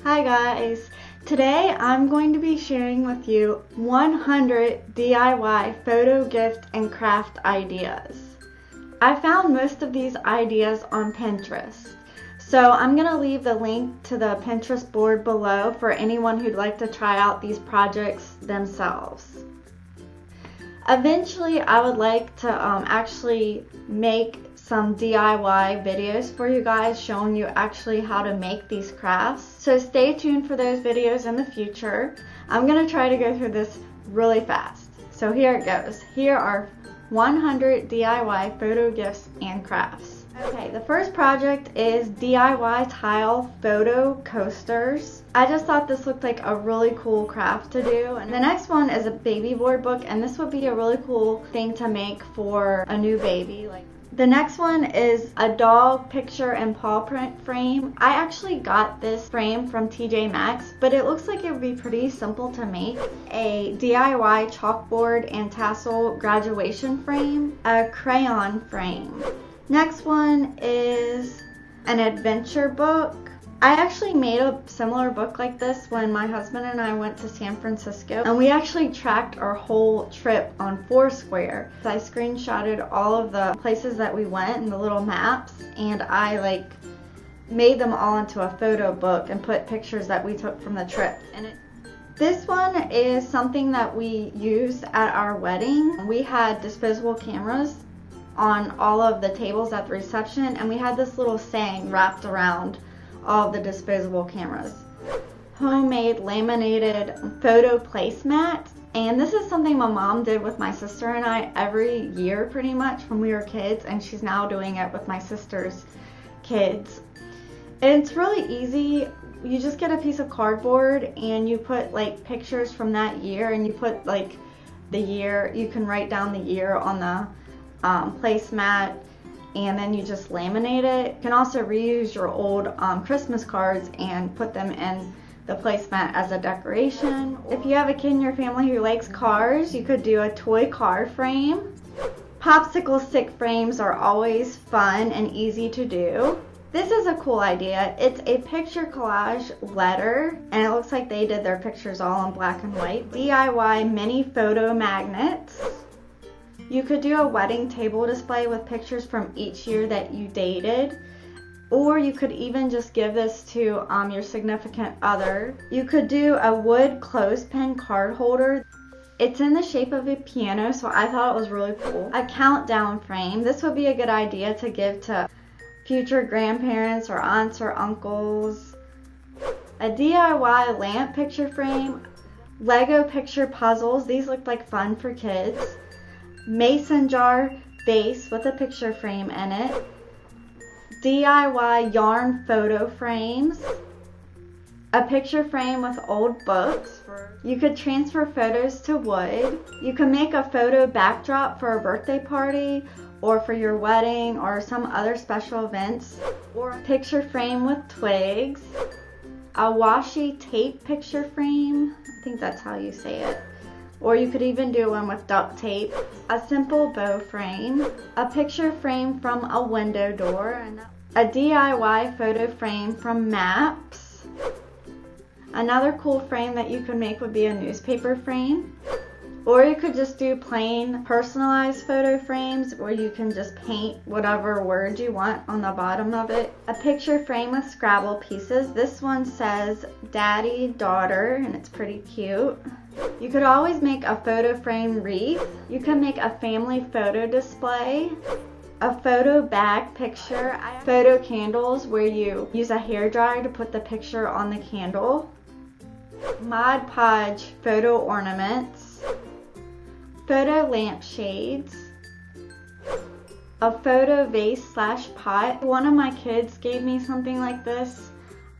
Hi guys! Today I'm going to be sharing with you 100 DIY photo gift and craft ideas. I found most of these ideas on Pinterest, so I'm going to leave the link to the Pinterest board below for anyone who'd like to try out these projects themselves. Eventually I would like to actually make some DIY videos for you guys showing you actually how to make these crafts. So stay tuned for those videos in the future. I'm going to try to go through this really fast. So here it goes. Here are 100 DIY photo gifts and crafts. Okay, the first project is DIY tile photo coasters. I just thought this looked like a really cool craft to do. And the next one is a baby board book, and this would be a really cool thing to make for a new baby. The next one is a dog picture and paw print frame. I actually got this frame from TJ Maxx, but it looks like it would be pretty simple to make. A DIY chalkboard and tassel graduation frame, a crayon frame. Next one is an adventure book. I actually made a similar book like this when my husband and I went to San Francisco, and we actually tracked our whole trip on Foursquare. I screenshotted all of the places that we went and the little maps, and I made them all into a photo book and put pictures that we took from the trip. This one is something that we used at our wedding. We had disposable cameras on all of the tables at the reception, and we had this little saying wrapped around all of the disposable cameras. Homemade laminated photo placemat, and this is something my mom did with my sister and I every year pretty much when we were kids, and she's now doing it with my sister's kids. And it's really easy. You just get a piece of cardboard and you put pictures from that year, and you put the year. You can write down the year on the placemat, and then you just laminate it. You can also reuse your old Christmas cards and put them in the placemat as a decoration. If you have a kid in your family who likes cars, you could do a toy car frame. Popsicle stick frames are always fun and easy to do. This is a cool idea. It's a picture collage letter, and it looks like they did their pictures all in black and white. DIY mini photo magnets. You could do a wedding table display with pictures from each year that you dated, or you could even just give this to your significant other. You could do a wood clothespin card holder. It's in the shape of a piano, so I thought it was really cool. A countdown frame. This would be a good idea to give to future grandparents or aunts or uncles. A DIY lamp picture frame. Lego picture puzzles. These look like fun for kids. Mason jar base with a picture frame in it. DIY yarn photo frames. A picture frame with old books. You could transfer photos to wood. You can make a photo backdrop for a birthday party or for your wedding or some other special events. Or a picture frame with twigs. A washi tape picture frame. I think that's how you say it. Or you could even do one with duct tape. A simple bow frame. A picture frame from a window door. A DIY photo frame from maps. Another cool frame that you could make would be a newspaper frame. Or you could just do plain personalized photo frames where you can just paint whatever word you want on the bottom of it. A picture frame with Scrabble pieces. This one says Daddy, Daughter, and it's pretty cute. You could always make a photo frame wreath. You can make a family photo display. A photo bag picture. Photo candles where you use a hairdryer to put the picture on the candle. Mod Podge photo ornaments. Photo lampshades. A photo vase / pot. One of my kids gave me something like this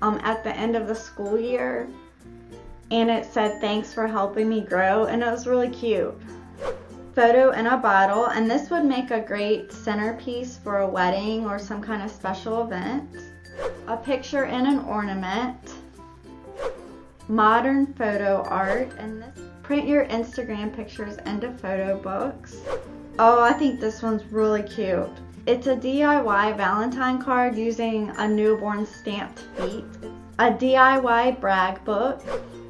at the end of the school year, and it said thanks for helping me grow, and it was really cute. Photo in a bottle, and this would make a great centerpiece for a wedding or some kind of special event. A picture in an ornament. Modern photo art, and this print your Instagram pictures into photo books. Oh, I think this one's really cute. It's a DIY Valentine card using a newborn stamped feet. a DIY brag book,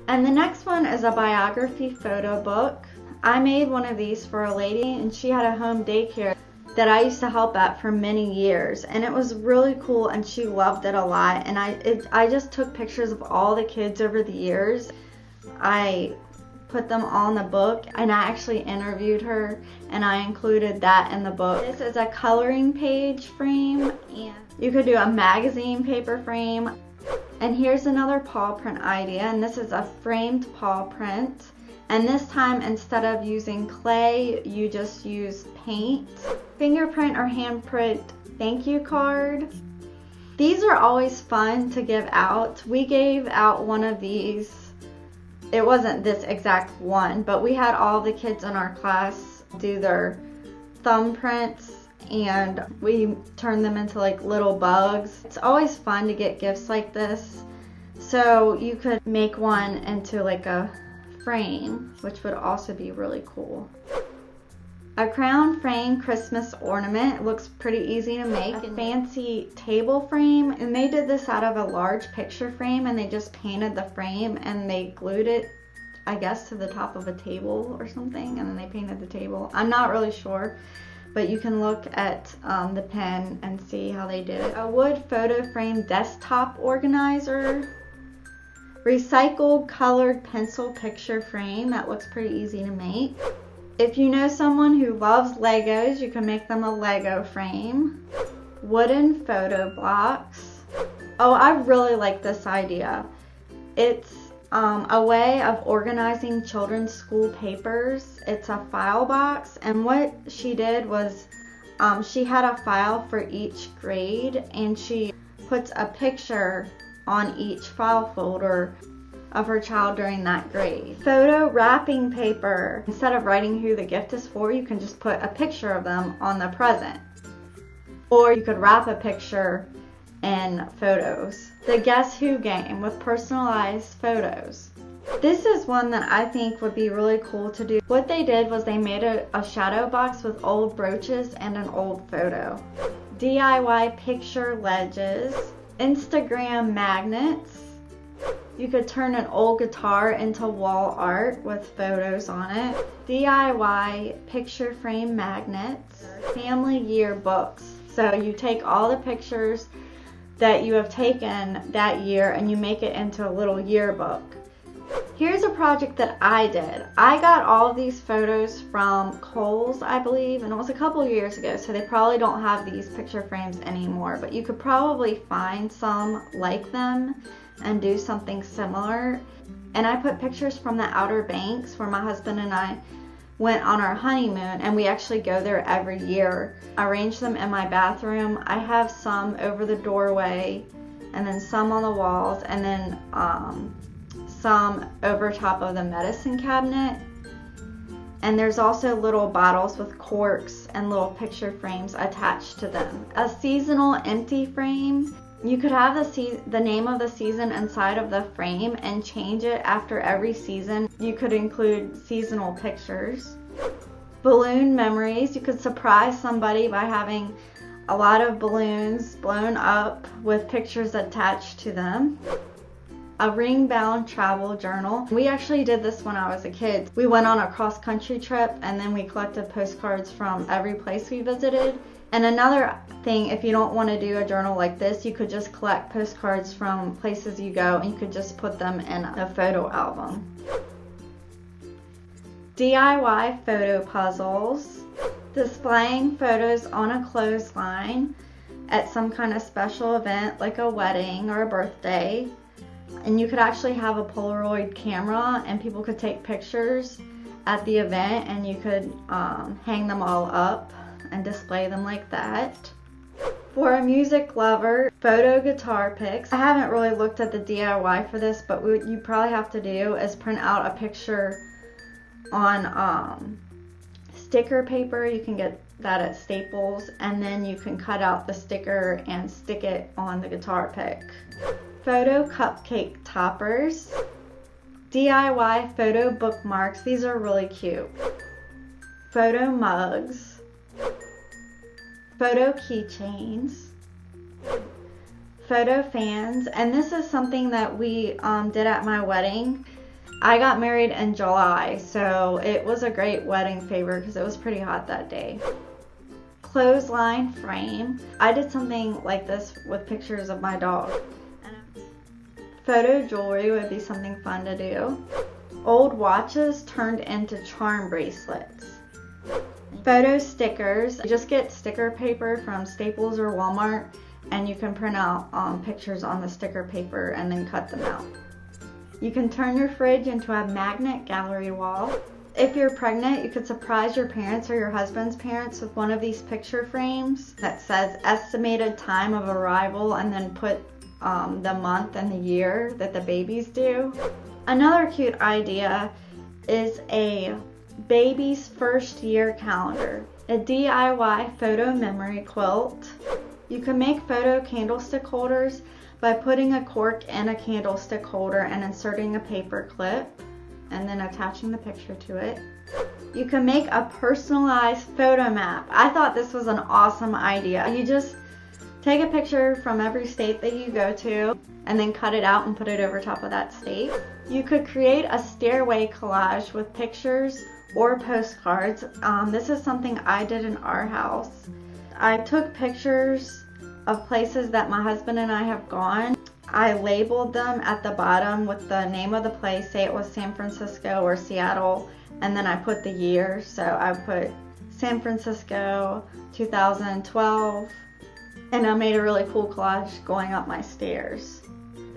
and the next one is a biography photo book. I made one of these for a lady, and she had a home daycare that I used to help at for many years, and it was really cool and she loved it a lot. And I just took pictures of all the kids over the years. I put them all in the book, and I actually interviewed her and I included that in the book. This is a coloring page frame, and you could do a magazine paper frame. And here's another paw print idea, and this is a framed paw print. And this time, instead of using clay, you just use paint. Fingerprint or handprint thank you card. These are always fun to give out. We gave out one of these. It wasn't this exact one, but we had all the kids in our class do their thumbprints, and we turned them into like little bugs. It's always fun to get gifts like this. So you could make one into like a frame, which would also be really cool. A crown frame Christmas ornament. It looks pretty easy to make. A fancy table frame, and they did this out of a large picture frame, and they just painted the frame and they glued it, I guess, to the top of a table or something, and then they painted the table. I'm not really sure, but you can look at the pen and see how they did it. A wood photo frame desktop organizer. Recycled colored pencil picture frame. That looks pretty easy to make. If you know someone who loves Legos, you can make them a Lego frame. Wooden photo blocks. Oh, I really like this idea. It's a way of organizing children's school papers. It's a file box, and what she did was she had a file for each grade, and she puts a picture on each file folder of her child during that grade. Photo wrapping paper. Instead of writing who the gift is for, you can just put a picture of them on the present. Or you could wrap a picture in photos. The Guess Who game with personalized photos. This is one that I think would be really cool to do. What they did was they made a shadow box with old brooches and an old photo. DIY picture ledges. Instagram magnets. You could turn an old guitar into wall art with photos on it. DIY picture frame magnets. Family yearbooks. So you take all the pictures that you have taken that year and you make it into a little yearbook. Here's a project that I did. I got all of these photos from Kohl's, I believe, and it was a couple years ago, so they probably don't have these picture frames anymore, but you could probably find some like them and do something similar. And I put pictures from the Outer Banks where my husband and I went on our honeymoon, and we actually go there every year. I arranged them in my bathroom. I have some over the doorway, and then some on the walls, and then some over top of the medicine cabinet. And there's also little bottles with corks and little picture frames attached to them. A seasonal empty frame. You could have the name of the season inside of the frame and change it after every season. You could include seasonal pictures. Balloon memories. You could surprise somebody by having a lot of balloons blown up with pictures attached to them. A ring-bound travel journal. We actually did this when I was a kid. We went on a cross-country trip, and then we collected postcards from every place we visited. And another thing, if you don't want to do a journal like this, you could just collect postcards from places you go, and you could just put them in a photo album. DIY photo puzzles. Displaying photos on a clothesline at some kind of special event like a wedding or a birthday. And you could actually have a Polaroid camera, and people could take pictures at the event, and you could hang them all up and display them like that. For a music lover, photo guitar picks. I haven't really looked at the DIY for this, but what you probably have to do is print out a picture on sticker paper. You can get that at Staples, and then you can cut out the sticker and stick it on the guitar pick. Photo cupcake toppers. DIY photo bookmarks. These are really cute. Photo mugs. Photo keychains. photo fans, and this is something that we did at my wedding. I got married in July, so it was a great wedding favor because it was pretty hot that day. Clothesline frame. I did something like this with pictures of my dog. Photo jewelry would be something fun to do. Old watches turned into charm bracelets. Photo stickers. You just get sticker paper from Staples or Walmart, and you can print out pictures on the sticker paper and then cut them out. You can turn your fridge into a magnet gallery wall. If you're pregnant, you could surprise your parents or your husband's parents with one of these picture frames that says estimated time of arrival and then put the month and the year that the baby's due. Another cute idea is a baby's first year calendar, a DIY photo memory quilt. You can make photo candlestick holders by putting a cork in a candlestick holder and inserting a paper clip and then attaching the picture to it. You can make a personalized photo map. I thought this was an awesome idea. You just take a picture from every state that you go to and then cut it out and put it over top of that state. You could create a stairway collage with pictures or postcards. This is something I did in our house. I took pictures of places that my husband and I have gone. I labeled them at the bottom with the name of the place, say it was San Francisco or Seattle, and then I put the year. So I put San Francisco 2012, and I made a really cool collage going up my stairs.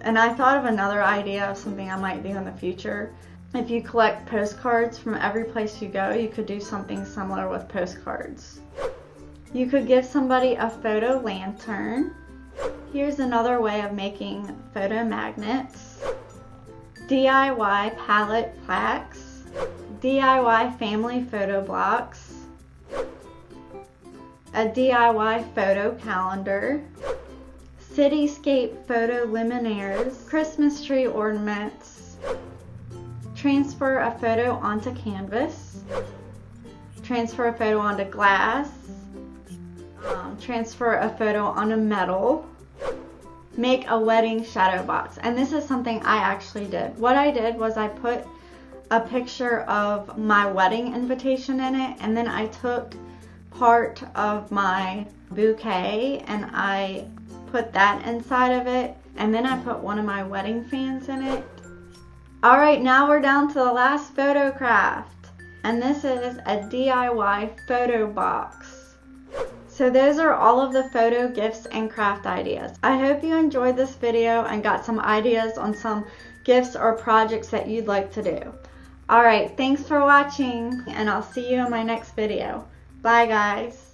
And I thought of another idea of something I might do in the future. If you collect postcards from every place you go, you could do something similar with postcards. You could give somebody a photo lantern. Here's another way of making photo magnets. DIY palette plaques. DIY family photo blocks. A DIY photo calendar. Cityscape photo luminaires. Christmas tree ornaments. Transfer a photo onto canvas. Transfer a photo onto glass. Transfer a photo on a metal. Make a wedding shadow box. And this is something I actually did. What I did was I put a picture of my wedding invitation in it, and then I took part of my bouquet and I put that inside of it, and then I put one of my wedding fans in it. Alright, now we're down to the last photo craft, and this is a DIY photo box. So those are all of the photo gifts and craft ideas. I hope you enjoyed this video and got some ideas on some gifts or projects that you'd like to do. Alright, thanks for watching, and I'll see you in my next video. Bye guys.